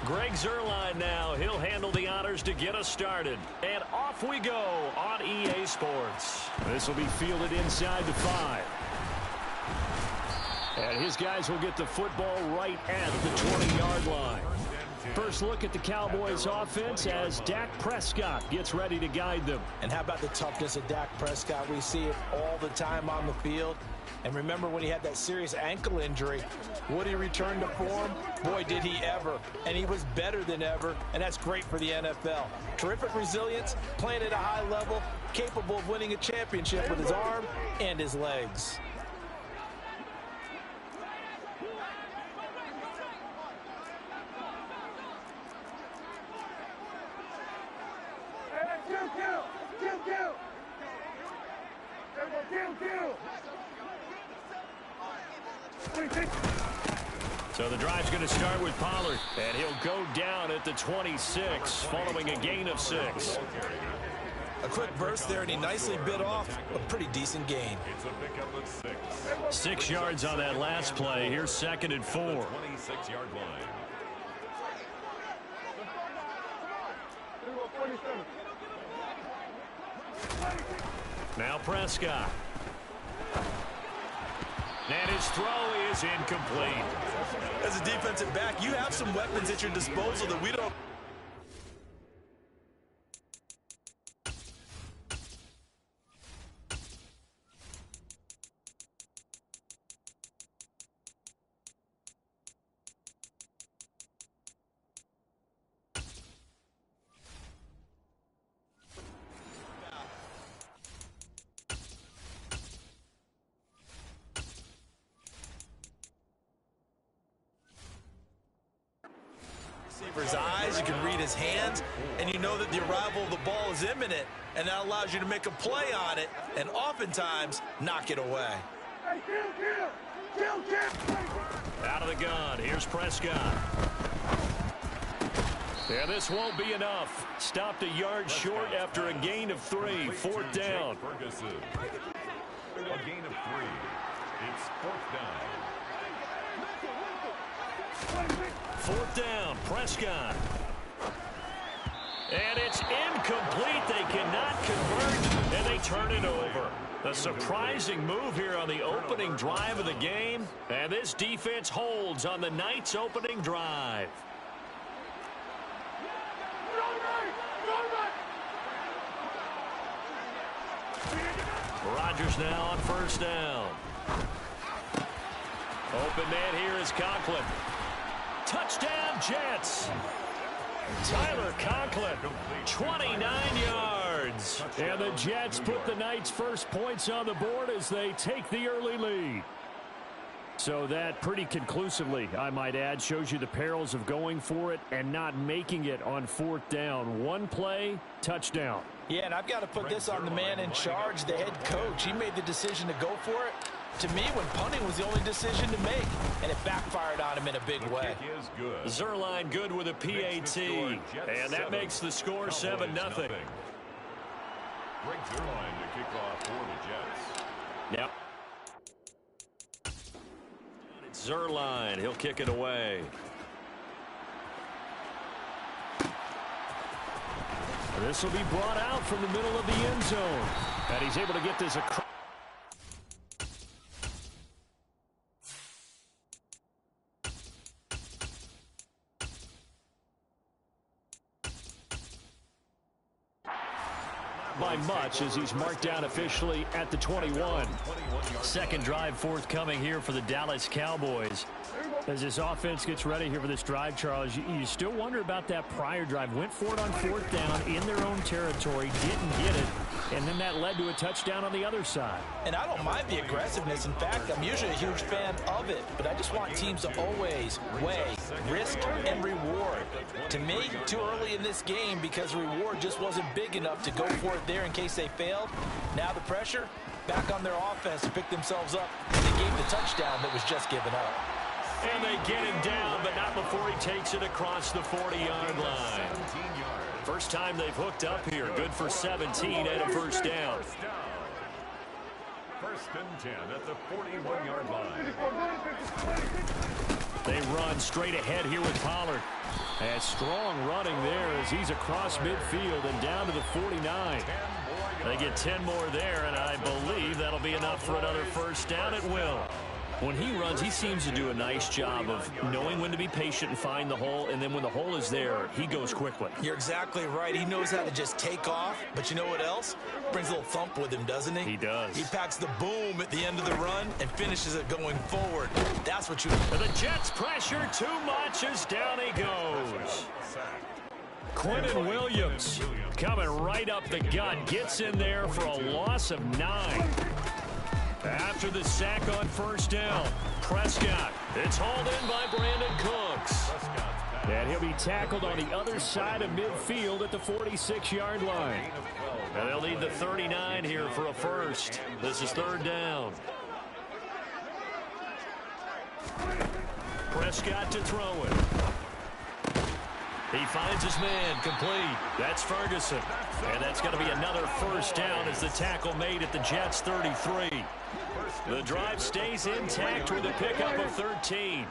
Greg Zuerlein now. He'll handle the honors to get us started. And off we go on EA Sports. This will be fielded inside the 5. And his guys will get the football right at the 20-yard line. First look at the Cowboys offense as Dak Prescott gets ready to guide them. And how about the toughness of Dak Prescott? We see it all the time on the field. And remember when he had that serious ankle injury, would he return to form? Boy, did he ever. And he was better than ever, and that's great for the NFL. Terrific resilience, playing at a high level, capable of winning a championship with his arm and his legs. So the drive's going to start with Pollard, and he'll go down at the 26, following a gain of 6. A quick burst there, and he nicely bit off a pretty decent gain. 6 yards on that last play. Here's 2nd and 4. 26-yard line. Now Prescott. And his throw is incomplete. As a defensive back, you have some weapons at your disposal that we don't. Receiver's eyes, you can read his hands, and you know that the arrival of the ball is imminent, and that allows you to make a play on it, and oftentimes knock it away. Out of the gun, here's Prescott. Yeah, this won't be enough. Stopped a yard short after a gain of 3. 4th down. A gain of 3. It's 4th down. 4th down, Prescott. And it's incomplete. They cannot convert, and they turn it over. A surprising move here on the opening drive of the game. And this defense holds on the night's opening drive. Rodgers now on 1st down. Open man here is Conklin. Touchdown, Jets. Tyler Conklin, 29 yards. And the Jets put the night's first points on the board as they take the early lead. So that pretty conclusively, I might add, shows you the perils of going for it and not making it on 4th down. One play, touchdown. Yeah, and I've got to put this on the man in charge, the head coach. He made the decision to go for it. To me, when punting was the only decision to make, and it backfired on him in a big way. Zuerlein good with a PAT, and that makes the score 7-0. Greg Zuerlein to kick off for the Jets. Yep. It's Zuerlein. He'll kick it away. This will be brought out from the middle of the end zone. And he's able to get this across. By much as he's marked down officially at the 21. Second drive forthcoming here for the Dallas Cowboys. As this offense gets ready here for this drive, Charles, you still wonder about that prior drive. Went for it on 4th down in their own territory, didn't get it, and then that led to a touchdown on the other side. And I don't mind the aggressiveness. In fact, I'm usually a huge fan of it, but I just want teams to always weigh risk and reward. To me, too early in this game because the reward just wasn't big enough to go for it there in case they failed. Now the pressure back on their offense to pick themselves up. They gave the touchdown that was just given up. And they get him down, but not before he takes it across the 40-yard line. First time they've hooked up here. Good for 17 and a 1st down. 1st and 10 at the 41-yard line. They run straight ahead here with Pollard. And strong running there as he's across midfield and down to the 49. They get 10 more there, and I believe that'll be enough for another first down. It will. When he runs, he seems to do a nice job of knowing when to be patient and find the hole, and then when the hole is there, he goes quickly. You're exactly right. He knows how to just take off, but you know what else? Brings a little thump with him, doesn't he? He does. He packs the boom at the end of the run and finishes it going forward. That's what you... The Jets pressure too much as down he goes. Quentin Williams coming right up the gut, gets in there for a loss of 9. After the sack on first down, Prescott. It's hauled in by Brandon Cooks. And he'll be tackled on the other side of midfield at the 46-yard line. And they'll need the 39 here for a first. This is third down. Prescott to throw it. He finds his man, complete. That's Ferguson. And that's going to be another first down as the tackle made at the Jets' 33. The drive stays intact with a pickup of 13.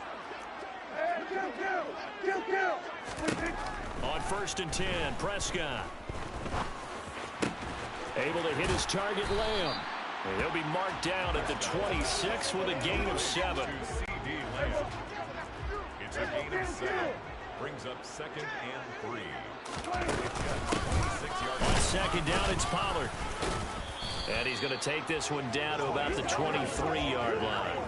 On first and 10, Prescott. Able to hit his target, Lamb. And he'll be marked down at the 26 with a gain of 7. It's a gain of 7. Brings up second and 3. On second down, it's Pollard. And he's going to take this one down to about the 23-yard line.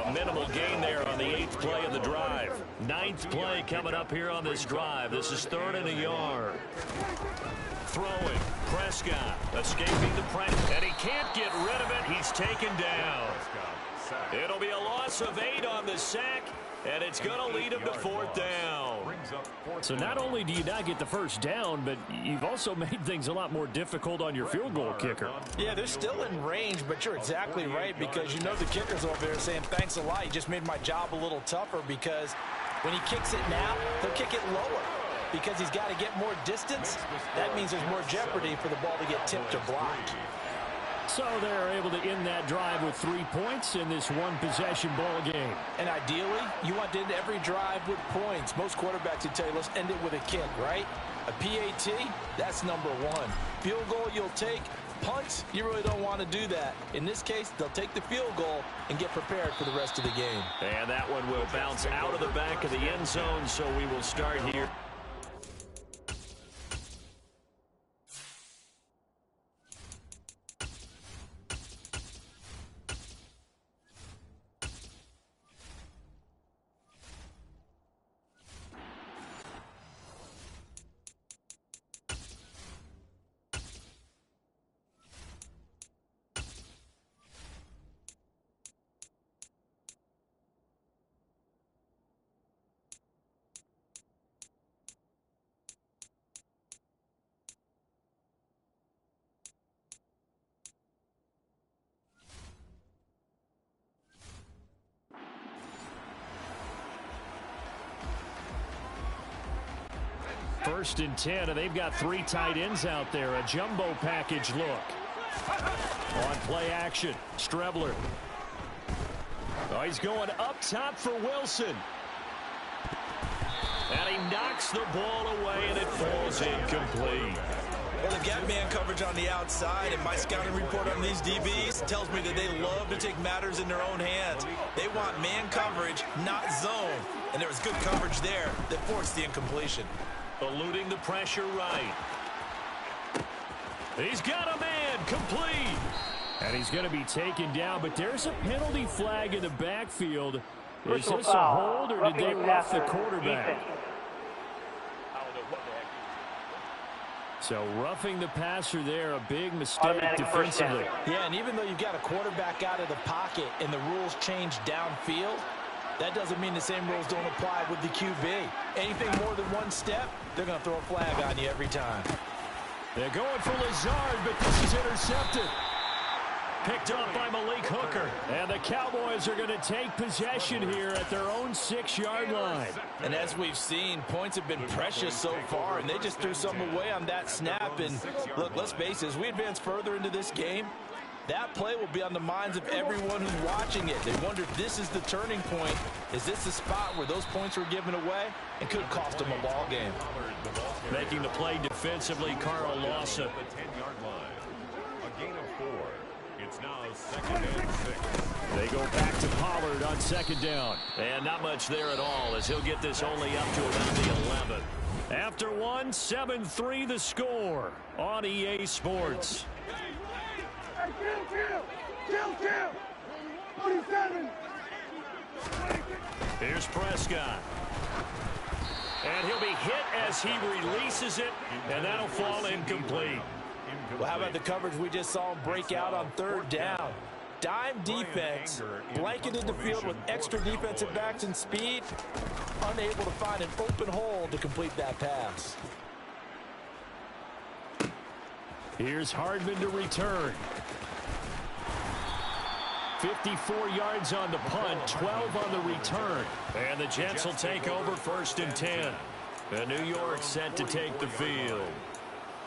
A minimal gain there on the 8th play of the drive. 9th play coming up here on this drive. This is 3rd and a yard. Throwing, Prescott escaping the pressure, and he can't get rid of it. He's taken down. It'll be a loss of 8 on the sack, and it's going to lead him to 4th down. So not only do you not get the first down, but you've also made things a lot more difficult on your field goal kicker. Yeah, they're still in range, but you're exactly right, because you know the kicker's over there saying, thanks a lot, you just made my job a little tougher, because when he kicks it now, he'll kick it lower. Because he's got to get more distance, that means there's more jeopardy for the ball to get tipped or blocked. So they're able to end that drive with 3 points in this one-possession ball game. And ideally, you want to end every drive with points. Most quarterbacks would tell you, let's end it with a kick, right? A PAT, that's number 1. Field goal, you'll take. Punts, you really don't want to do that. In this case, they'll take the field goal and get prepared for the rest of the game. And that one will bounce out of the back of the end zone, so we will start here. First and 10, and they've got 3 tight ends out there. A jumbo package look. On play action, Strebler. Oh, he's going up top for Wilson. And he knocks the ball away, and it falls incomplete. Well, they've got man coverage on the outside, and my scouting report on these DBs tells me that they love to take matters in their own hands. They want man coverage, not zone. And there was good coverage there that forced the incompletion. Eluding the pressure right. He's got a man, complete. And he's going to be taken down, but there's a penalty flag in the backfield. Is this a hold, or did they rough the quarterback? So roughing the passer there, a big mistake defensively. Yeah, and even though you've got a quarterback out of the pocket and the rules change downfield, that doesn't mean the same rules don't apply with the QB. Anything more than one step, they're going to throw a flag on you every time. They're going for Lazard, but this is intercepted. Picked up by Malik Hooker. And the Cowboys are going to take possession here at their own 6-yard line. And as we've seen, points have been precious so far, and they just threw some away on that snap. And look, let's face it, as we advance further into this game, That play will be on the minds of everyone who's watching it. They wonder if this is the turning point. Is this the spot where those points were given away and could cost them a ball game? Making the play defensively, Carl Lawson. A 10-yard line. A gain of 4. It's now 2nd and 6. They go back to Pollard on 2nd down. And not much there at all as he'll get this only up to about the 11. After one, 7-3 the score on EA Sports. Kill! 47! Here's Prescott. And he'll be hit as he releases it, and that'll fall incomplete. Well, how about the coverage we just saw him break out on 3rd down? Dime defense, blanketed the field with extra defensive backs and speed, unable to find an open hole to complete that pass. Here's Hardman to return. 54 yards on the punt, 12 on the return. And the Jets will take over 1st and 10. And New York set to take the field.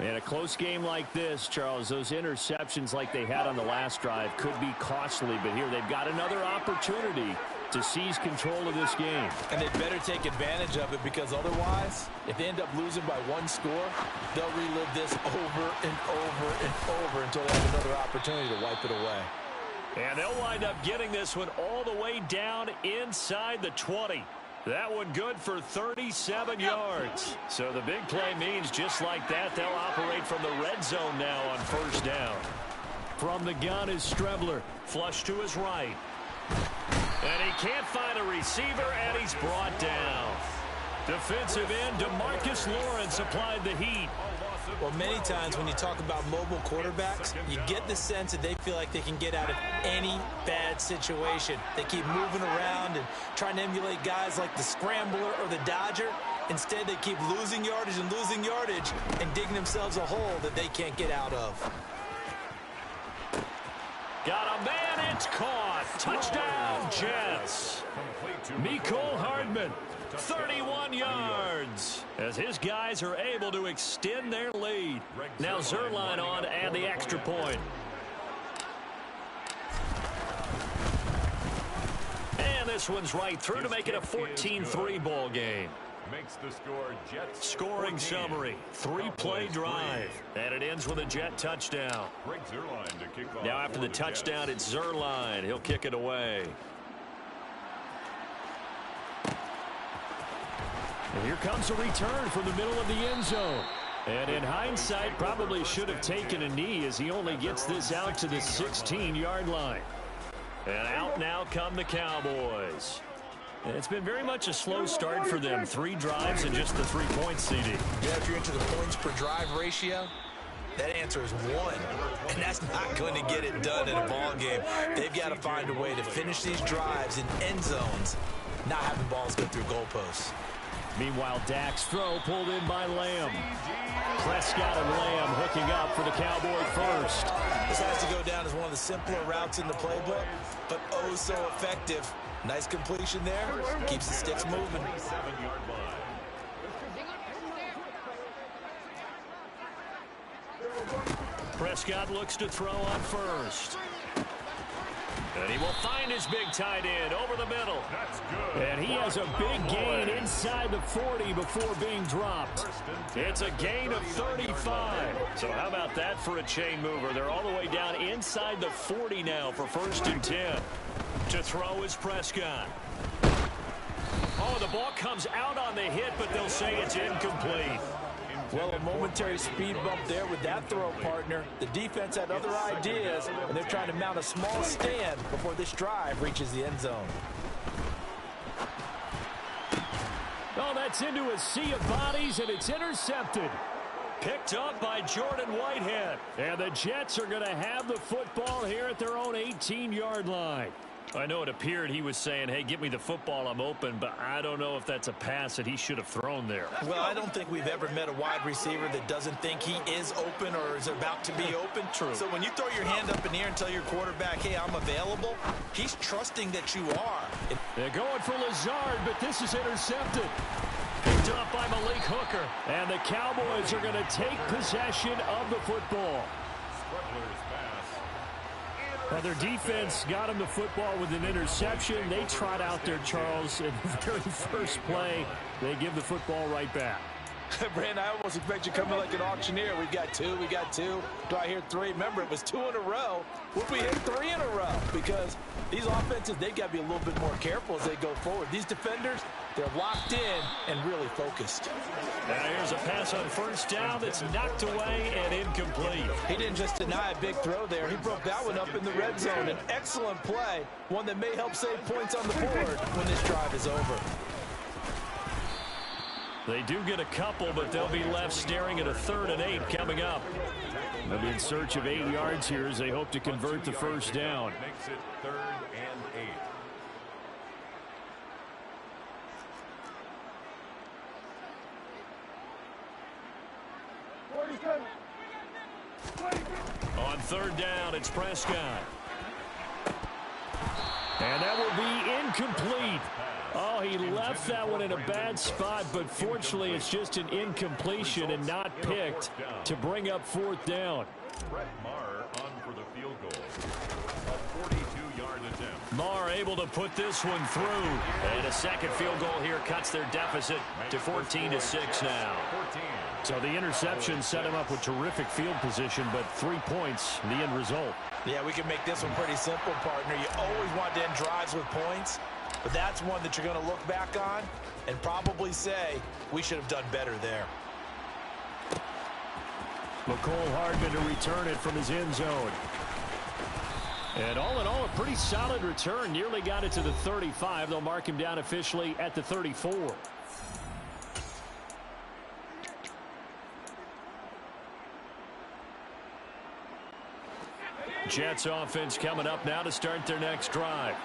And a close game like this, Charles, those interceptions like they had on the last drive could be costly. But here they've got another opportunity to seize control of this game. And they'd better take advantage of it, because otherwise, if they end up losing by 1 score, they'll relive this over and over and over until they have another opportunity to wipe it away. And they'll wind up getting this one all the way down inside the 20. That one good for 37 yards. So the big play means just like that, they'll operate from the red zone now on 1st down. From the gun is Strebler. Flush to his right. And he can't find a receiver, and he's brought down. Defensive end DeMarcus Lawrence applied the heat. Well, many times when you talk about mobile quarterbacks, you get the sense that they feel like they can get out of any bad situation. They keep moving around and trying to emulate guys like the Scrambler or the Dodger. Instead, they keep losing yardage and digging themselves a hole that they can't get out of. Got a man, it's caught. Touchdown, Jets. Mecole Hardman, 31 yards, as his guys are able to extend their lead. Now Zerline on to add the extra point. And this one's right through to make it a 14-3 ball game. Makes the score Jets. Scoring summary, 3-play drive, and it ends with a Jet touchdown. Now after the touchdown, it's Zerline. He'll kick it away. And here comes a return from the middle of the end zone. And in hindsight, probably should have taken a knee as he only gets this out to the 16-yard line. And out now come the Cowboys. And it's been very much a slow start for them. 3 drives and just the 3 points, CD. Yeah, if you're into the points per drive ratio, that answer is 1. And that's not going to get it done in a ball game. They've got to find a way to finish these drives in end zones, not having balls go through goalposts. Meanwhile, Dak's throw pulled in by Lamb. Prescott and Lamb hooking up for the Cowboy first. This has to go down as one of the simpler routes in the playbook, but oh so effective. Nice completion there. Keeps the sticks moving. Prescott looks to throw on first. And he will find his big tight end over the middle. That's good. And he has a big gain inside the 40 before being dropped. It's a gain of 35. So how about that for a chain mover? They're all the way down inside the 40 now for 1st and 10. To throw is Prescott. Oh, the ball comes out on the hit, but they'll say it's incomplete. Well, a momentary speed bump there with that throw, partner. The defense had other ideas, and they're trying to mount a small stand before this drive reaches the end zone. Oh, that's into a sea of bodies, and it's intercepted. Picked up by Jordan Whitehead. And the Jets are going to have the football here at their own 18-yard line. I know it appeared he was saying, hey, give me the football, I'm open, but I don't know if that's a pass that he should have thrown there. Well, I don't think we've ever met a wide receiver that doesn't think he is open or is about to be open. True. So when you throw your hand up in the air and tell your quarterback, hey, I'm available, he's trusting that you are. They're going for Lazard, but this is intercepted. Picked up by Malik Hooker. And the Cowboys are going to take possession of the football. Well, their defense got them the football with an interception. They trot out there, Charles, in the very first play. They give the football right back. Brandon, I almost expect you coming like an auctioneer. We got two. Do I hear three? Remember, it was 2 in a row. Would we hit 3 in a row? Because these offenses, they got to be a little bit more careful as they go forward. These defenders, they're locked in and really focused. Now here's a pass on first down that's knocked away and incomplete. He didn't just deny a big throw there. He broke that one up in the red zone. An excellent play, one that may help save points on the board when this drive is over. They do get a couple, but they'll be left staring at a 3rd and 8 coming up. They'll be in search of 8 yards here as they hope to convert the first down. Makes it 3rd and 8. On 3rd down, it's Prescott. And that will be incomplete. Oh, he left that one in a bad spot, but fortunately it's just an incompletion and not picked to bring up 4th down. Brett Maher on for the field goal. A 42-yard attempt. Maher able to put this one through. And a second field goal here cuts their deficit to 14-6 now. So the interception set him up with terrific field position, but 3 points, the end result. Yeah, we can make this one pretty simple, partner. You always want to end drives with points, but that's one that you're going to look back on and probably say, we should have done better there. McCole Hardman to return it from his end zone. And all in all, a pretty solid return. Nearly got it to the 35. They'll mark him down officially at the 34. Jets offense coming up now to start their next drive.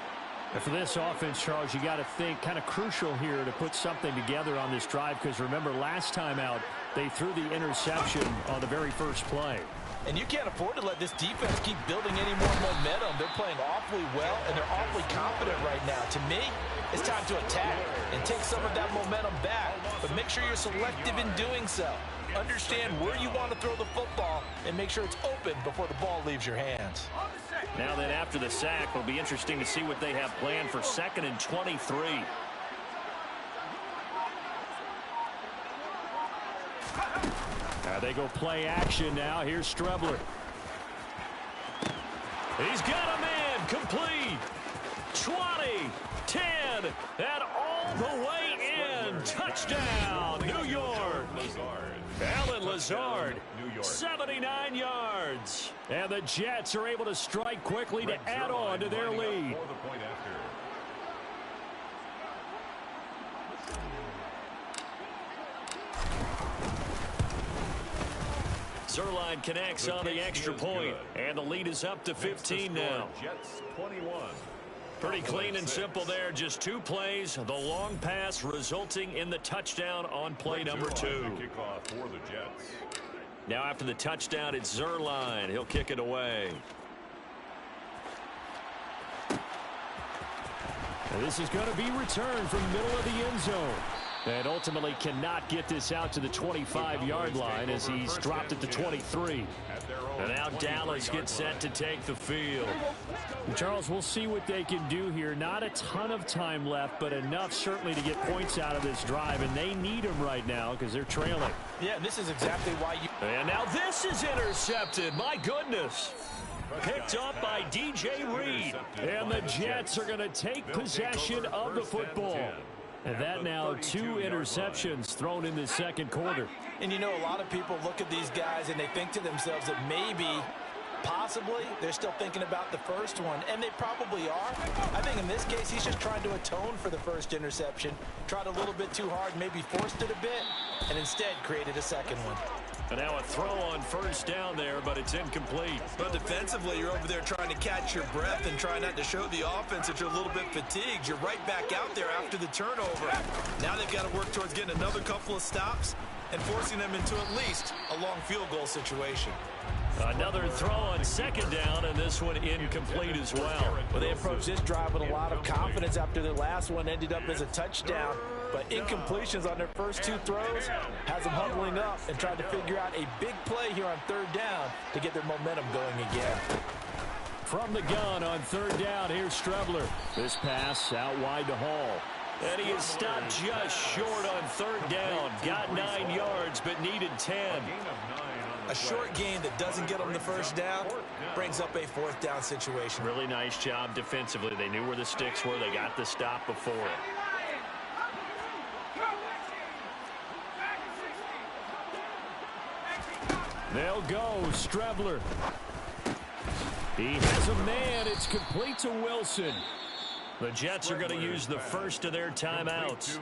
And for this offense, Charles, you got to think kind of crucial here to put something together on this drive, because remember last time out they threw the interception on the very first play. And you can't afford to let this defense keep building any more momentum. They're playing awfully well, and they're awfully confident right now. To me, it's time to attack and take some of that momentum back, but make sure you're selective in doing so. Understand where you want to throw the football and make sure it's open before the ball leaves your hands. Now then, after the sack, it'll be interesting to see what they have planned for 2nd and 23. They go play action now. Here's Strebler. He's got a man complete. 20, 10, and all the way in. Touchdown, New York. Allen Lazard, 79 yards. And the Jets are able to strike quickly to add on to their lead. Zerline connects on the extra point, and the lead is up to 15 now. Jets 21. Pretty clean and simple there. Just 2 plays. The long pass resulting in the touchdown on play number 2. Kickoff for the Jets. Now after the touchdown, it's Zerline. He'll kick it away. And this is going to be returned from the middle of the end zone. And ultimately cannot get this out to the 25-yard line as he's dropped at the 23. And now Dallas gets set to take the field. And Charles, we'll see what they can do here. Not a ton of time left, but enough certainly to get points out of this drive. And they need them right now because they're trailing. Yeah, this is exactly why you... And now this is intercepted. My goodness. Picked up by DJ Reed. And the Jets are going to take possession of the football. And that now 2 interceptions thrown in the second quarter. And you know, a lot of people look at these guys and they think to themselves that maybe, possibly, they're still thinking about the first one. And they probably are. I think in this case, he's just trying to atone for the first interception. Tried a little bit too hard, maybe forced it a bit, and instead created a second one. And now a throw on first down there, but it's incomplete. But defensively, you're over there trying to catch your breath and try not to show the offense that you're a little bit fatigued. You're right back out there after the turnover. Now they've got to work towards getting another couple of stops and forcing them into at least a long field goal situation. Another throw on second down, and this one incomplete as well. Well, they approached this drive with a lot of confidence after their last one ended up as a touchdown. But incompletions on their first 2 throws has them huddling up and trying to figure out a big play here on 3rd down to get their momentum going again. From the gun on third down, here's Strebler. This pass out wide to Hall. And he is stopped just short on third down. Got 9 yards, but needed 10. A short gain that doesn't get them the first down brings up a fourth down situation. Really nice job defensively. They knew where the sticks were. They got the stop before it. They'll go. Strebler. He has a man. It's complete to Wilson. The Jets are going to use the first of their timeouts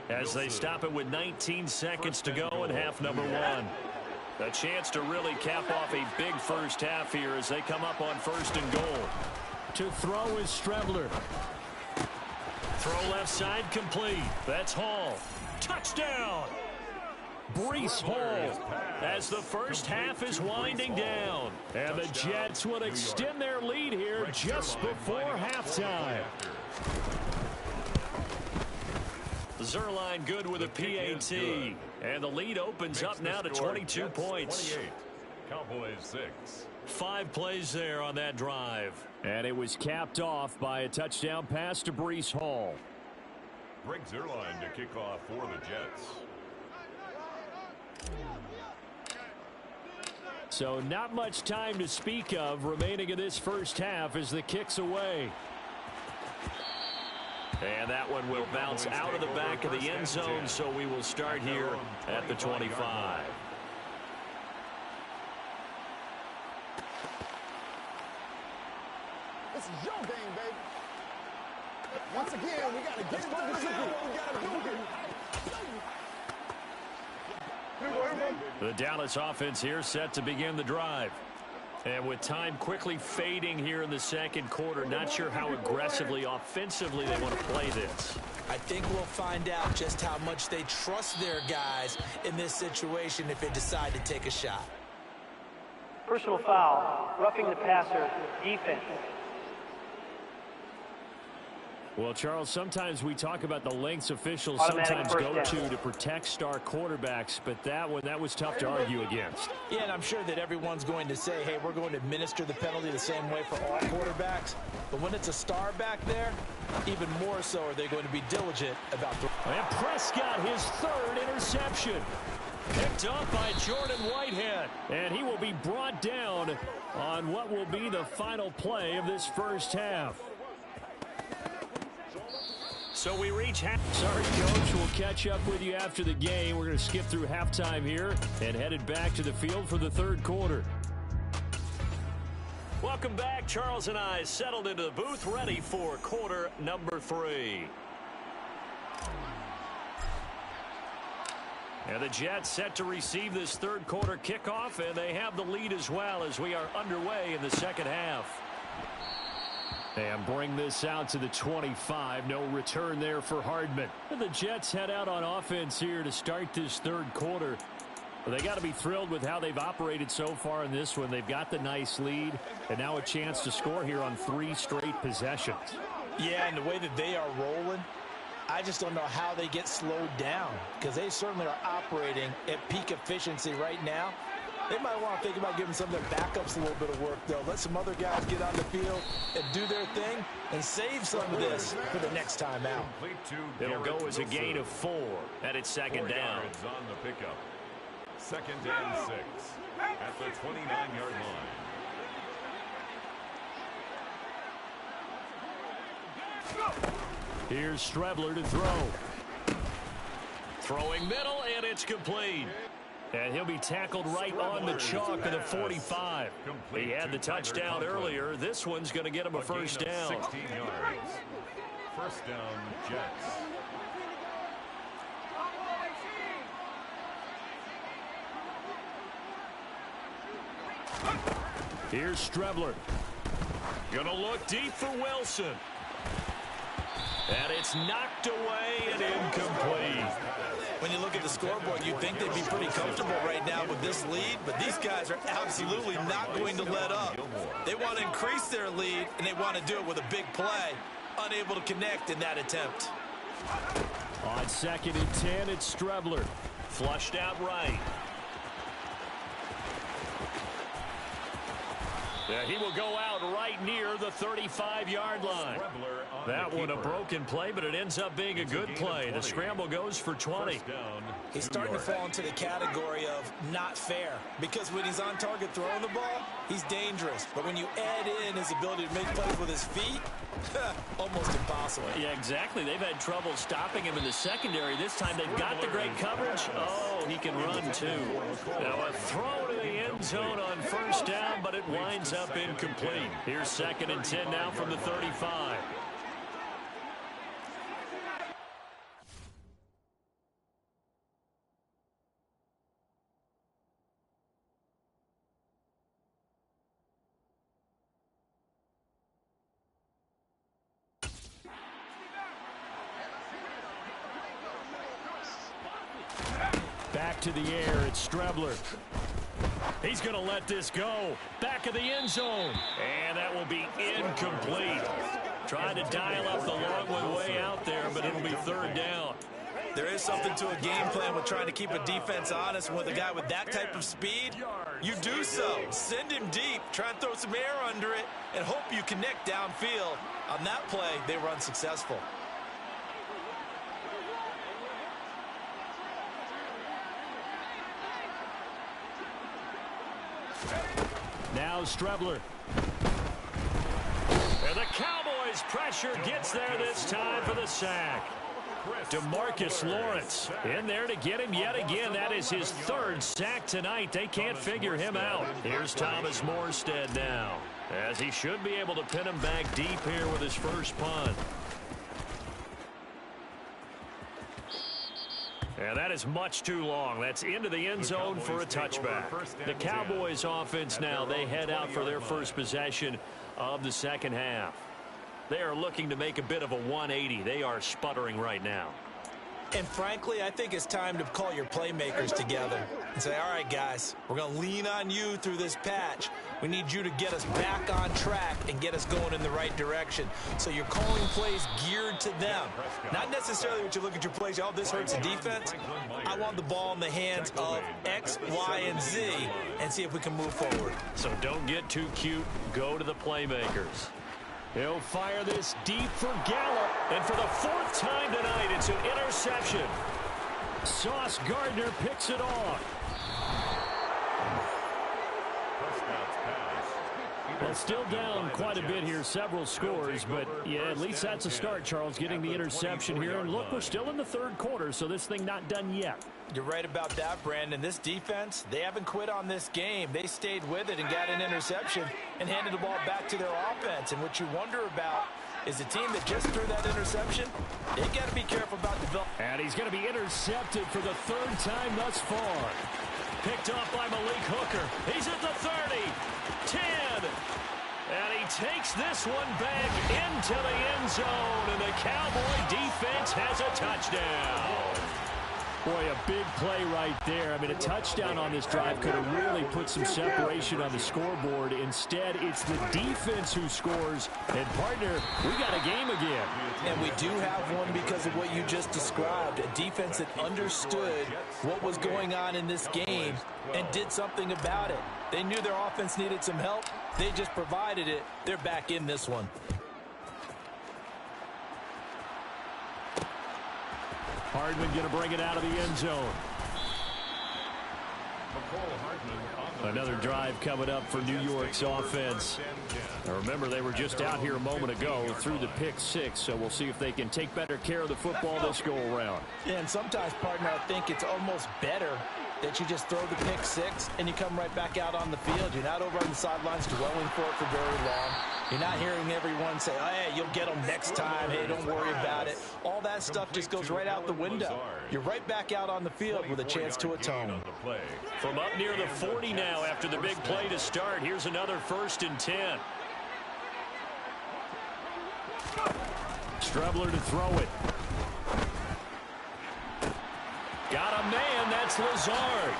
as they stop it with 19 seconds to go in half number 1. A chance to really cap off a big first half here as they come up on first and goal. To throw is Strebler. Throw left side complete. That's Hall. Touchdown! Breece Hall as the first half is winding down. And the Jets will extend their lead here just before halftime. Zerline good with a PAT. And the lead opens up now to 22 points. Cowboys 6. 5 plays there on that drive. And it was capped off by a touchdown pass to Breece Hall. Greg Zerline to kick off for the Jets. So not much time to speak of remaining in this first half as the kick's away. And that one will bounce out of the back of the end zone, so we will start here at the 25. This is your game, baby. Once again, we got to get it what we got to do here. The Dallas offense here set to begin the drive. And with time quickly fading here in the second quarter, not sure how aggressively, offensively they want to play this. I think we'll find out just how much they trust their guys in this situation if they decide to take a shot. Personal foul, roughing the passer, defense. Well, Charles, sometimes we talk about the lengths officials Automatic sometimes go to protect star quarterbacks, but that was tough to argue against. Yeah, and I'm sure that everyone's going to say, hey, we're going to administer the penalty the same way for all quarterbacks. But when it's a star back there, even more so are they going to be diligent about the... And Prescott, his third interception. Picked up by Jordan Whitehead. And he will be brought down on what will be the final play of this first half. So we reach half. Sorry, Coach. We'll catch up with you after the game. We're going to skip through halftime here and headed back to the field for the third quarter. Welcome back. Charles and I settled into the booth, ready for quarter number 3. And the Jets set to receive this third quarter kickoff, and they have the lead as well as we are underway in the second half. And bring this out to the 25. No return there for Hardman. And the Jets head out on offense here to start this third quarter. Well, they got to be thrilled with how they've operated so far in this one. They've got the nice lead, and now a chance to score here on 3 straight possessions. Yeah, and the way that they are rolling, I just don't know how they get slowed down, because they certainly are operating at peak efficiency right now. They might want to think about giving some of their backups a little bit of work, though. Let some other guys get on the field and do their thing and save some of this for the next time out. It'll go as a gain of 4, and it's second down. On the pickup. Second and 6 at the 29-yard line. Here's Strebler to throw. Throwing middle, and it's complete. And he'll be tackled right on the chalk of the 45. He had the touchdown earlier. This one's going to get him a first down. 16 yards. First down, Jets. Here's Strebler. Going to look deep for Wilson. And it's knocked away and incomplete. When you look at the scoreboard, you'd think they'd be pretty comfortable right now with this lead, but these guys are absolutely not going to let up. They want to increase their lead, and they want to do it with a big play. Unable to connect in that attempt. On second and 10, it's Strebler. Flushed out right. Yeah, he will go out right near the 35-yard line. That one a broken play, but it ends up being a good play. The scramble goes for 20. He's starting to fall into the category of not fair, because when he's on target throwing the ball, he's dangerous. But when you add in his ability to make plays with his feet, almost impossible. Yeah, exactly. They've had trouble stopping him in the secondary. This time they've got the great coverage. Oh, he can run too. Now a throw to the end zone on first down, but it winds up incomplete. Here's 2nd and 10 now from the 35. Back to the air, it's Strebler. He's going to let this go. Back of the end zone. And that will be incomplete. Trying to dial up the long one way out there, but it'll be 3rd down. There is something to a game plan with trying to keep a defense honest. With a guy with that type of speed, you do so. Send him deep, try and throw some air under it, and hope you connect downfield. On that play, they were unsuccessful. Now Strebler. And the Cowboys' pressure gets there this time for the sack. DeMarcus Lawrence in there to get him yet again. That is his 3rd sack tonight. They can't figure him out. Here's Thomas Morstead now, as he should be able to pin him back deep here with his first punt. And that is much too long. That's into the end zone for a touchback. The Cowboys offense now, they head out for their first possession of the second half. They are looking to make a bit of a 180. They are sputtering right now. And frankly, I think it's time to call your playmakers together and say, all right, guys, we're going to lean on you through this patch. We need you to get us back on track and get us going in the right direction. So you're calling plays geared to them. Not necessarily what you look at your plays, oh, this hurts the defense. I want the ball in the hands of X, Y, and Z and see if we can move forward. So don't get too cute. Go to the playmakers. He'll fire this deep for Gallup. And for the 4th time tonight, it's an interception. Sauce Gardner picks it off. Well, still down quite a bit here, several scores, but yeah, at least that's a start, Charles, getting the interception here. And look, we're still in the 3rd quarter, so this thing not done yet. You're right about that, Brandon. This defense, they haven't quit on this game. They stayed with it and got an interception and handed the ball back to their offense. And what you wonder about is the team that just threw that interception, they got to be careful about development. And he's going to be intercepted for the 3rd time thus far. Picked off by Malik Hooker. He's at the 30, 10. And he takes this one back into the end zone. And the Cowboy defense has a touchdown. Boy, a big play right there. I mean, a touchdown on this drive could have really put some separation on the scoreboard. Instead, it's the defense who scores. And, partner, we got a game again. And we do have one because of what you just described. A defense that understood what was going on in this game and did something about it. They knew their offense needed some help. They just provided it. They're back in this one. Hardman going to bring it out of the end zone. Another drive coming up for New York's offense. Now remember, they were just out here a moment ago through the pick 6, so we'll see if they can take better care of the football this go around. And sometimes, partner, I think it's almost better that you just throw the pick 6 and you come right back out on the field. You're not over on the sidelines dwelling for it for very long. You're not hearing everyone say, oh, hey, you'll get them next time. Hey, don't worry about it. All that stuff just goes right out the window. You're right back out on the field with a chance to atone. From up near the 40 now after the big play to start, here's another 1st and 10. Strebler to throw it. Got a man, that's Lazard.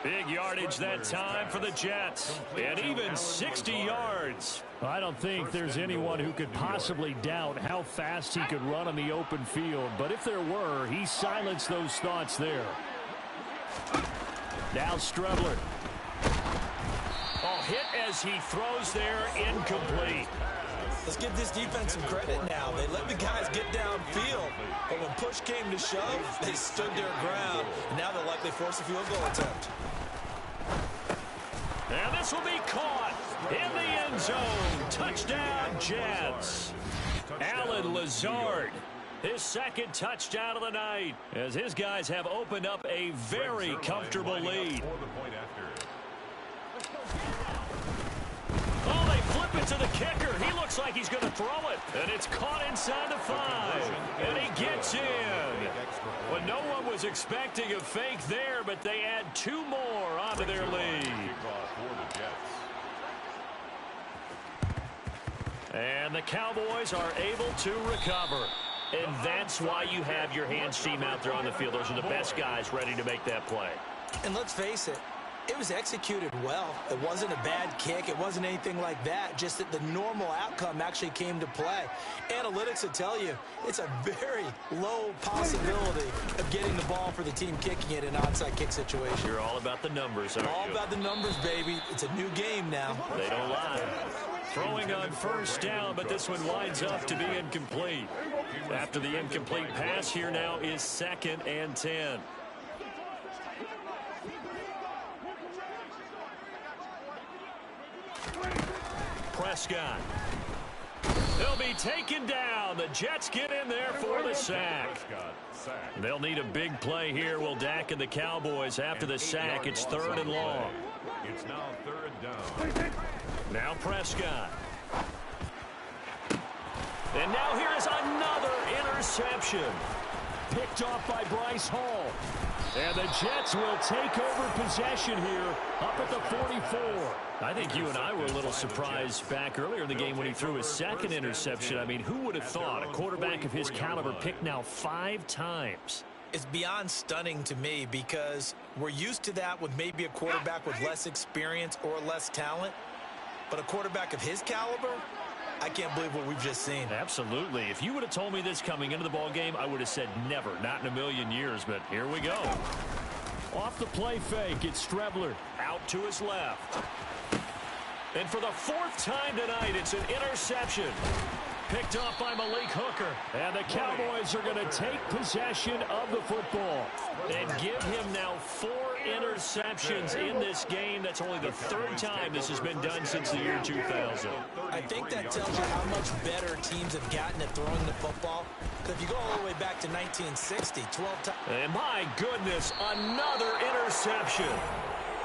Big yardage that time for the Jets. And even 60 yards. I don't think there's anyone who could possibly doubt how fast he could run on the open field. But if there were, he silenced those thoughts there. Now Strebler. Oh, hit as he throws there, incomplete. Let's give this defense some credit now. They let the guys get downfield, but when push came to shove, they stood their ground. Now they'll likely force a field goal attempt. And this will be caught in the end zone. Touchdown, Jets. Allen Lazard, his second touchdown of the night, as his guys have opened up a very comfortable lead. Oh, they flip it to the kicker. He looks like he's going to throw it. And it's caught inside the 5. And he gets in. Well, no one was expecting a fake there, but they add 2 more onto their lead. And the Cowboys are able to recover. And that's why you have your hands team out there on the field. Those are the best guys ready to make that play. And let's face it, it was executed well. It wasn't a bad kick. It wasn't anything like that. Just that the normal outcome actually came to play. Analytics will tell you it's a very low possibility of getting the ball for the team kicking it in an onside kick situation. You're all about the numbers, aren't you? All about the numbers, baby. It's a new game now. They don't lie. Throwing on first down, but this one winds up to be incomplete. After the incomplete pass, here now is 2nd and 10. Prescott. He'll be taken down. The Jets get in there for the sack. They'll need a big play here, will Dak and the Cowboys. After the sack, it's 3rd and long. It's now 3rd down. Now Prescott. And now here is another interception. Picked off by Bryce Hall. And the Jets will take over possession here up at the 44. I think you and I were a little surprised back earlier in the game when he threw his 2nd interception. I mean, who would have thought a quarterback of his caliber picked now 5 times? It's beyond stunning to me because we're used to that with maybe a quarterback with less experience or less talent. But a quarterback of his caliber, I can't believe what we've just seen. Absolutely. If you would have told me this coming into the ball game, I would have said never, not in a million years. But here we go. Off the play fake, it's Strebler out to his left. And for the 4th time tonight, it's an interception. Picked off by Malik Hooker. And the Cowboys are going to take possession of the football and give him now 4 interceptions in this game. That's only the 3rd time this has been done since the year 2000. I think that tells you how much better teams have gotten at throwing the football. Because if you go all the way back to 1960, 12 times. And my goodness, another interception.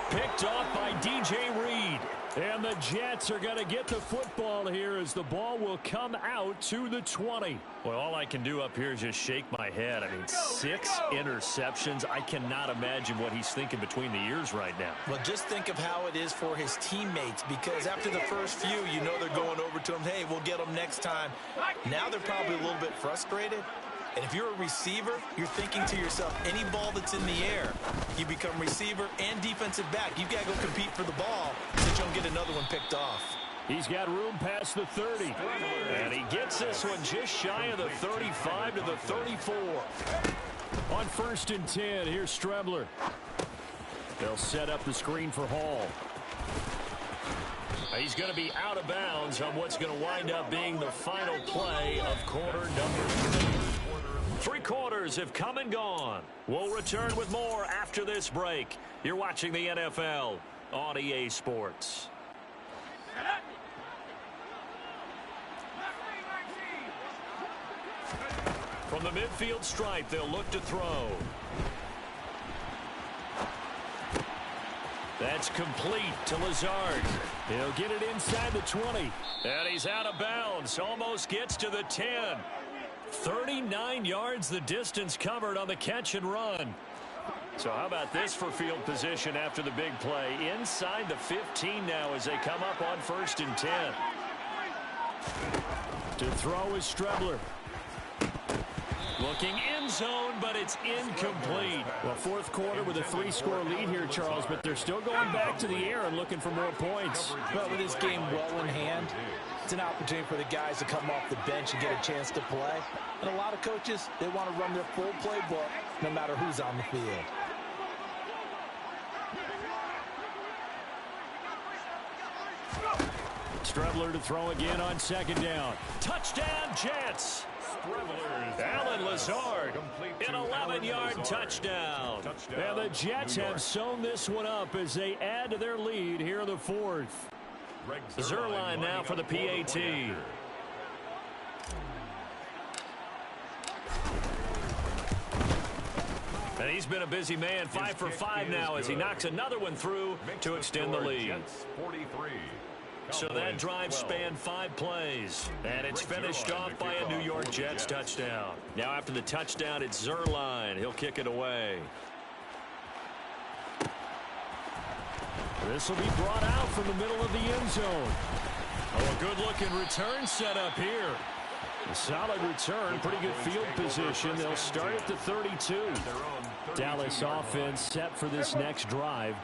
Picked off by DJ Reed. And the Jets are going to get the football here as the ball will come out to the 20. Well, all I can do up here is just shake my head. I mean, 6 interceptions. I cannot imagine what he's thinking between the ears right now. Well, just think of how it is for his teammates, because after the first few, you know they're going over to him, hey, we'll get them next time. Now they're probably a little bit frustrated. And if you're a receiver, you're thinking to yourself, any ball that's in the air, you become receiver and defensive back. You've got to go compete for the ball so that you don't get another one picked off. He's got room past the 30. And he gets this one just shy of the 35 to the 34. On 1st and 10, here's Strebler. They'll set up the screen for Hall. He's going to be out of bounds on what's going to wind up being the final play of quarter number 3. 3 quarters have come and gone. We'll return with more after this break. You're watching the NFL on EA Sports. From the midfield stripe, they'll look to throw. That's complete to Lazard. He'll get it inside the 20. And he's out of bounds. Almost gets to the 10. 39 yards the distance covered on the catch and run. So how about this for field position after the big play? Inside the 15 now as they come up on 1st and 10. To throw is Strebler. Looking in zone, but it's incomplete. Well, 4th quarter with a 3-score lead here, Charles, but they're still going back to the air and looking for more points. Well, with this game well in hand, it's an opportunity for the guys to come off the bench and get a chance to play. And a lot of coaches, they want to run their full playbook no matter who's on the field. Strebler to throw again on second down. Touchdown, Jets. Alan Lazard, an 11-yard touchdown. And the Jets have sewn this one up as they add to their lead here in the fourth. Zerline now for the PAT. And he's been a busy man, 5 for 5 now as he knocks another one through to extend the lead. So that drive spanned 5 plays, and it's finished off by a New York Jets touchdown. Now after the touchdown, it's Zerline. He'll kick it away. This will be brought out from the middle of the end zone. Oh, a good-looking return set up here. A solid return, pretty good field position. They'll start at the 32. Dallas offense set for this next drive.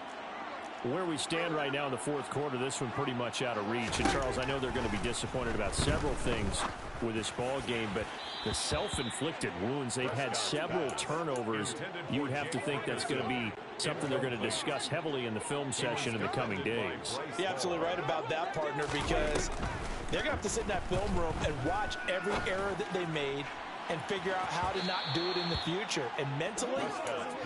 Where we stand right now in the fourth quarter, this one pretty much out of reach. And, Charles, I know they're going to be disappointed about several things with this ball game, but the self-inflicted wounds, they've had several turnovers. You would have to think that's going to be something they're going to discuss heavily in the film session in the coming days. You're absolutely right about that, partner, because they're going to have to sit in that film room and watch every error that they made and figure out how to not do it in the future. And mentally,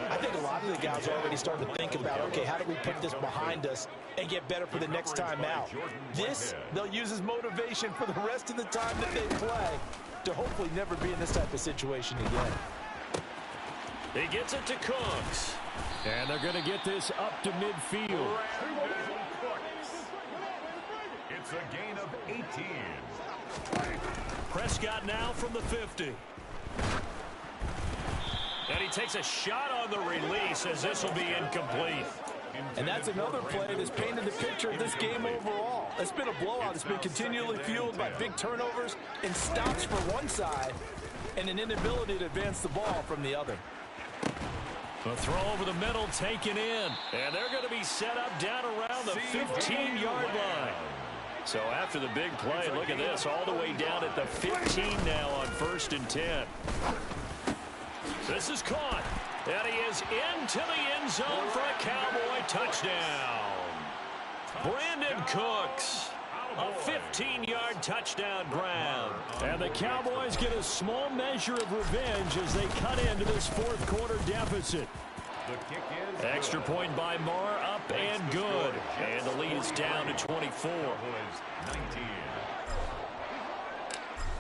I think a lot of the guys are already starting to think about, okay, how do we put this behind us and get better for the next time out? This, they'll use as motivation for the rest of the time that they play to hopefully never be in this type of situation again. He gets it to Cooks. And they're going to get this up to midfield. It's a gain of 18. Prescott now from the 50. And he takes a shot on the release as this will be incomplete. And that's another play that's painted the picture of this game overall. It's been a blowout. It's been continually fueled by big turnovers and stops for one side and an inability to advance the ball from the other. A throw over the middle taken in. And they're going to be set up down around the 15-yard line. So after the big play, look at this, all the way down at the 15 now on 1st and 10. This is caught. And he is into the end zone for a Cowboy touchdown. Brandon Cooks, a 15-yard touchdown grab. And the Cowboys get a small measure of revenge as they cut into this fourth quarter deficit. Extra point by Marr, up and good. And the lead is down to 24.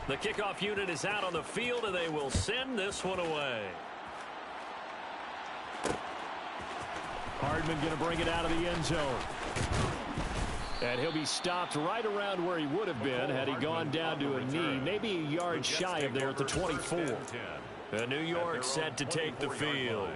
The kickoff unit is out on the field, and they will send this one away. Hardman going to bring it out of the end zone. And he'll be stopped right around where he would have been had he gone down to a knee, maybe a yard shy of there at the 24. And New York set to take the field.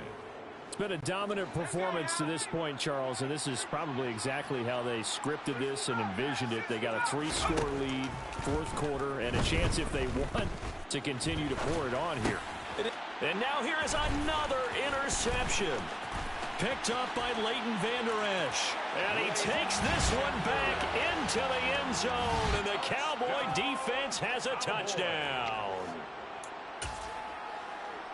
It's been a dominant performance to this point, Charles, and this is probably exactly how they scripted this and envisioned it. They got a 3-score lead, fourth quarter, and a chance if they want to continue to pour it on here. And now here is another interception. Picked up by Leighton Vander Esch. And he takes this one back into the end zone, and the Cowboy defense has a touchdown.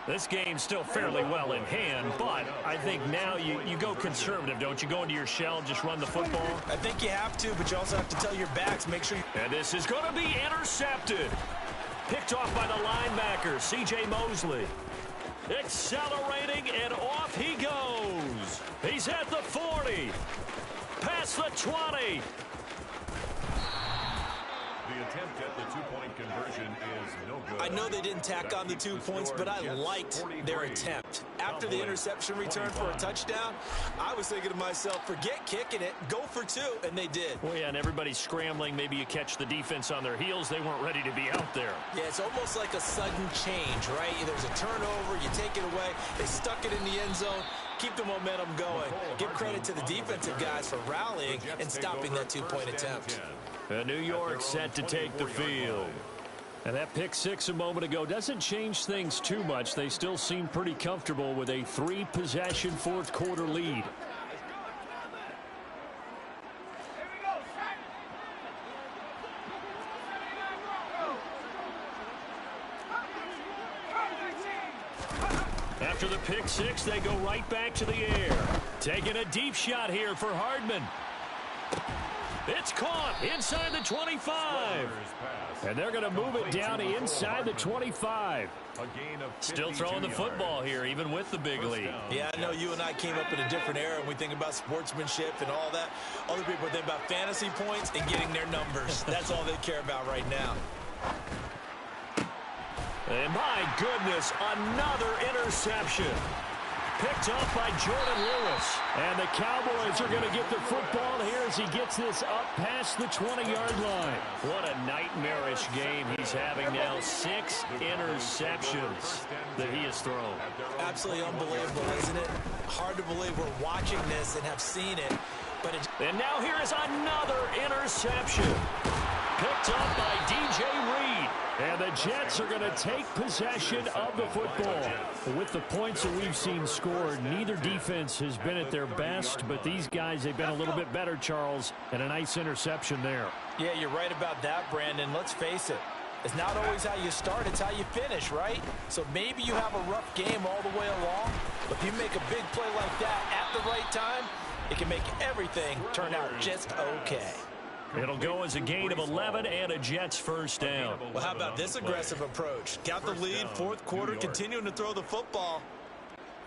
This game's still fairly well in hand, but I think now you go conservative, don't you? Go into your shell and just run the football? I think you have to, but you also have to tell your backs, make sure you... And this is going to be intercepted. Picked off by the linebacker, C.J. Mosley. Accelerating, and off he goes. He's at the 40. Past the 20. The attempt at the two-point conversion is no good. I know they didn't tack on the 2 points, but I liked their attempt. After the interception return for a touchdown, I was thinking to myself, forget kicking it, go for 2, and they did. Well, yeah, and everybody's scrambling. Maybe you catch the defense on their heels. They weren't ready to be out there. Yeah, it's almost like a sudden change, right? There's a turnover, you take it away, they stuck it in the end zone. Keep the momentum going. Give credit to the defensive guys for rallying and stopping that 2-point attempt. New York set to take the field. And that pick six a moment ago doesn't change things too much. They still seem pretty comfortable with a 3-possession fourth quarter lead. After the pick six, they go right back to the air. Taking a deep shot here for Hardman. It's caught inside the 25. And they're going to move it down to inside the 25. Still throwing the football here, even with the big lead. Yeah, I know you and I came up in a different era, and we think about sportsmanship and all that. Other people think about fantasy points and getting their numbers. That's all they care about right now. And my goodness, another interception. Picked off by Jordan Lewis. And the Cowboys are going to get the football here as he gets this up past the 20-yard line. What a nightmarish game he's having now. 6 interceptions that he has thrown. Absolutely unbelievable, isn't it? Hard to believe we're watching this and have seen it. And now here is another interception. Picked up by DJ Reed. And the Jets are going to take possession of the football. With the points that we've seen scored, neither defense has been at their best, but these guys, they've been a little bit better, Charles, and a nice interception there. Yeah, you're right about that, Brandon. Let's face it. It's not always how you start, it's how you finish, right? So maybe you have a rough game all the way along, but if you make a big play like that at the right time, it can make everything turn out just okay. It'll go as a gain of 11 and a Jets first down. Well, how about this aggressive approach? Got the lead, fourth quarter, continuing to throw the football.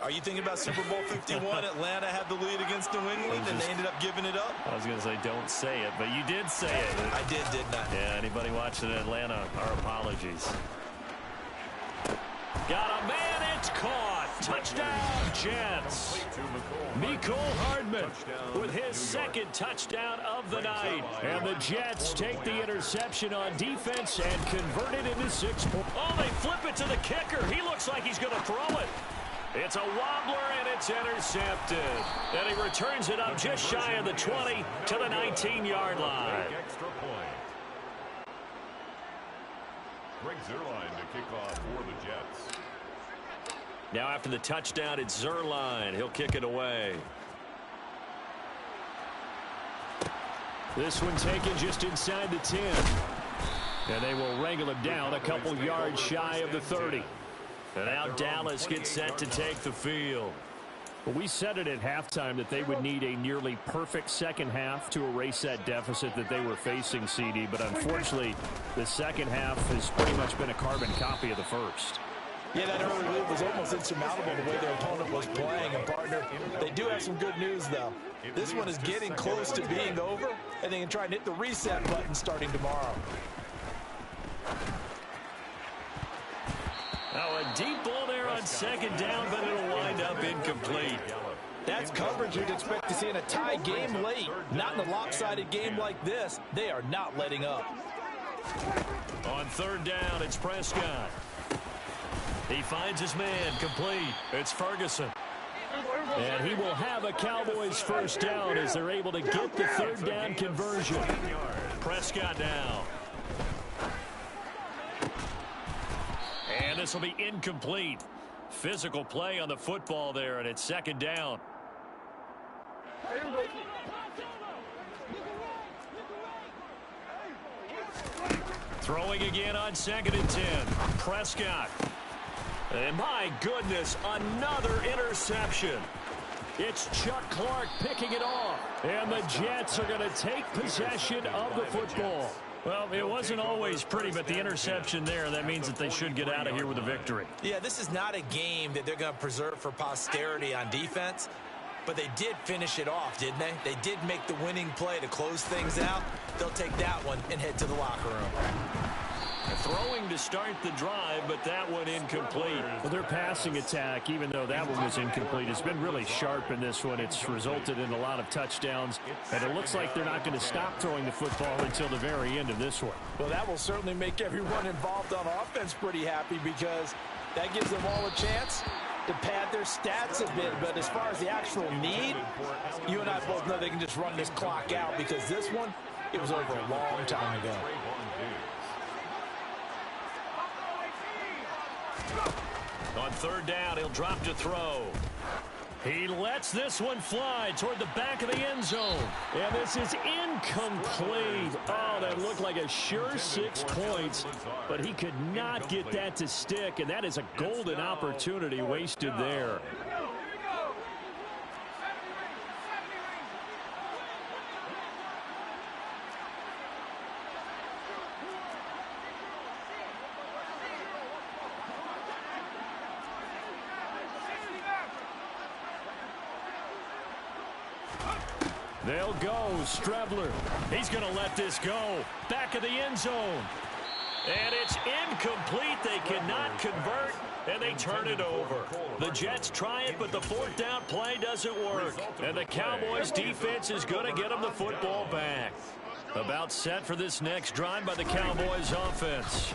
Are you thinking about Super Bowl 51? Atlanta had the lead against New England, and they ended up giving it up? I was going to say don't say it, but you did say it. I did, didn't I? Yeah, anybody watching Atlanta, our apologies. Got a man, it's caught. Touchdown, Jets. Mecole Hardman with his second touchdown of the night. And the Jets take the interception on defense and convert it into 6 points. Oh, they flip it to the kicker. He looks like he's going to throw it. It's a wobbler, and it's intercepted. And he returns it up just shy of the 20 to the 19-yard line. Extra point. Greg Zuerlein to kick off for the Jets. Now after the touchdown, it's Zuerlein. He'll kick it away. This one taken just inside the 10. And they will wrangle him down a couple yards shy of the 30. And now Dallas gets set to take the field. Well, we said it at halftime that they would need a nearly perfect second half to erase that deficit that they were facing, CD. But unfortunately, the second half has pretty much been a carbon copy of the first. Yeah, that early lead was almost insurmountable the way their opponent was playing. And, partner, they do have some good news, though. This one is getting close to being over, and they can try and hit the reset button starting tomorrow. Now a deep ball there on second down, but it'll wind up incomplete. That's coverage you'd expect to see in a tie game late. Not in a lopsided game like this. They are not letting up. On third down, it's Prescott. He finds his man, complete. It's Ferguson. And he will have a Cowboys first down as they're able to get the third down conversion. Prescott now. And this will be incomplete. Physical play on the football there, and it's second down. Throwing again on second and 10. Prescott. And my goodness, another interception. It's Chuck Clark picking it off. And the Jets are going to take possession of the football. Well, it wasn't always pretty, but the interception there, that means that they should get out of here with a victory. Yeah, this is not a game that they're going to preserve for posterity on defense, but they did finish it off, didn't they? They did make the winning play to close things out. They'll take that one and head to the locker room. Throwing to start the drive, but that one incomplete. Well, their passing attack, even though that one was incomplete, has been really sharp in this one. It's resulted in a lot of touchdowns, and it looks like they're not going to stop throwing the football until the very end of this one. Well, that will certainly make everyone involved on offense pretty happy because that gives them all a chance to pad their stats a bit. But as far as the actual need, you and I both know they can just run this clock out because this one, it was over a long time ago. On third down, he'll drop to throw. He lets this one fly toward the back of the end zone. And this is incomplete. Oh, that looked like a sure 6 points, but he could not get that to stick, and that is a golden opportunity wasted there. They'll go. Strebler. He's going to let this go. Back of the end zone. And it's incomplete. They cannot convert, and they turn it over. The Jets try it, but the fourth down play doesn't work. And the Cowboys defense is going to get them the football back. About set for this next drive by the Cowboys offense.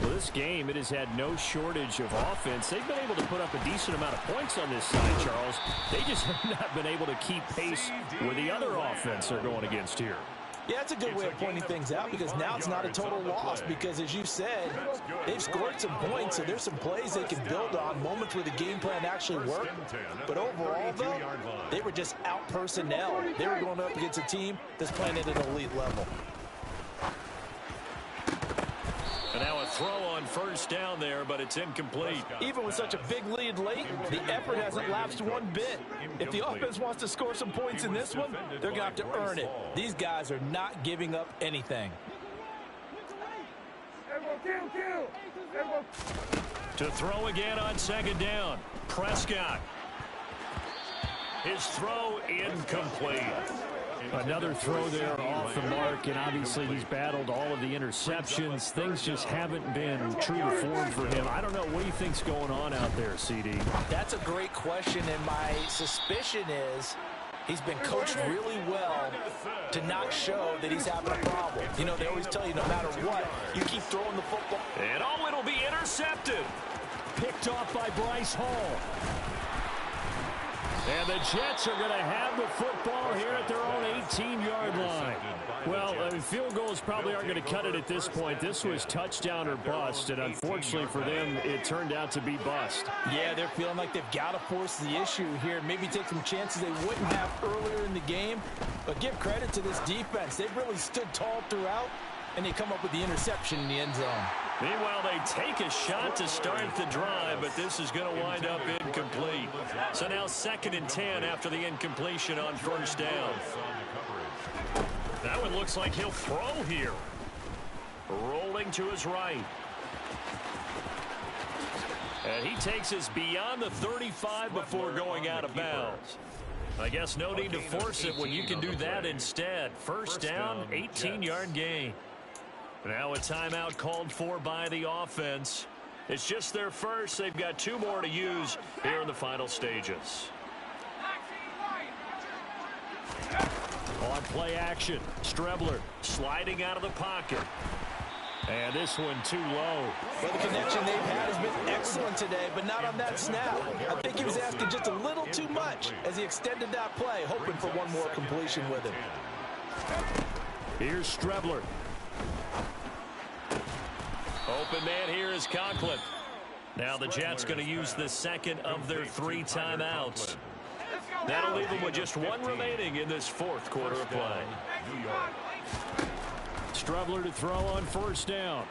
Well, this game, it has had no shortage of offense. They've been able to put up a decent amount of points on this side, Charles. They just have not been able to keep pace with the other offense they're going against here. Yeah, it's a good way of pointing things out because now it's not a total loss because, as you said, they've scored some points, so there's some plays they can build on, moments where the game plan actually worked. But overall, though, they were just out-personnel. They were going up against a team that's playing at an elite level. And now a throw on first down there, but it's incomplete. Even with such a big lead late, the effort hasn't lapsed one bit. If the offense wants to score some points in this one, they're going to have to earn it. These guys are not giving up anything. To throw again on second down. Prescott. His throw incomplete. Another throw there off the mark, and obviously he's battled all of the interceptions. Things just haven't been true to form for him. I don't know. What do you think's going on out there, CD? That's a great question, and my suspicion is he's been coached really well to not show that he's having a problem. You know, they always tell you no matter what, you keep throwing the football. And it'll be intercepted. Picked off by Bryce Hall. And the Jets are going to have the football here at their own 18-yard line. Well, field goals probably aren't going to cut it at this point. This was touchdown or bust, and unfortunately for them, it turned out to be bust. Yeah, they're feeling like they've got to force the issue here. Maybe take some chances they wouldn't have earlier in the game. But give credit to this defense. They've really stood tall throughout, and they come up with the interception in the end zone. Meanwhile, they take a shot to start the drive, but this is going to wind up incomplete. So now 2nd and 10 after the incompletion on first down. That one looks like he'll throw here. Rolling to his right. And he takes us beyond the 35 before going out of bounds. I guess no need to force it when you can do that instead. First down, 18-yard gain. Now a timeout called for by the offense. It's just their first. They've got 2 more to use here in the final stages. On play action, Strebler sliding out of the pocket. And this one too low. Well, the connection they've had has been excellent today, but not on that snap. I think he was asking just a little too much as he extended that play, hoping for one more completion with it. Here's Strebler. Open man here is Conklin. Now the Jets going to use the second of their 3 timeouts. That'll leave them with just 1 remaining in this 4th quarter of play. Strebler to throw on first down.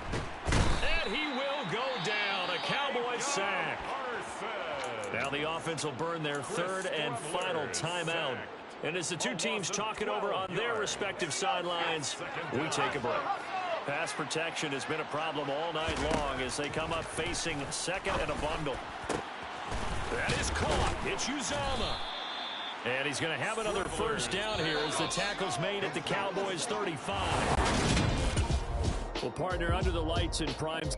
And he will go down. A Cowboys sack. Now the offense will burn their 3rd and final timeout. And as the 2 teams talk it over on their respective sidelines, we take a break. Pass protection has been a problem all night long as they come up facing 2nd and a bundle. That is caught. It's Uzama. And he's going to have another first down here as the tackle's made at the Cowboys 35. Well, partner, under the lights in prime.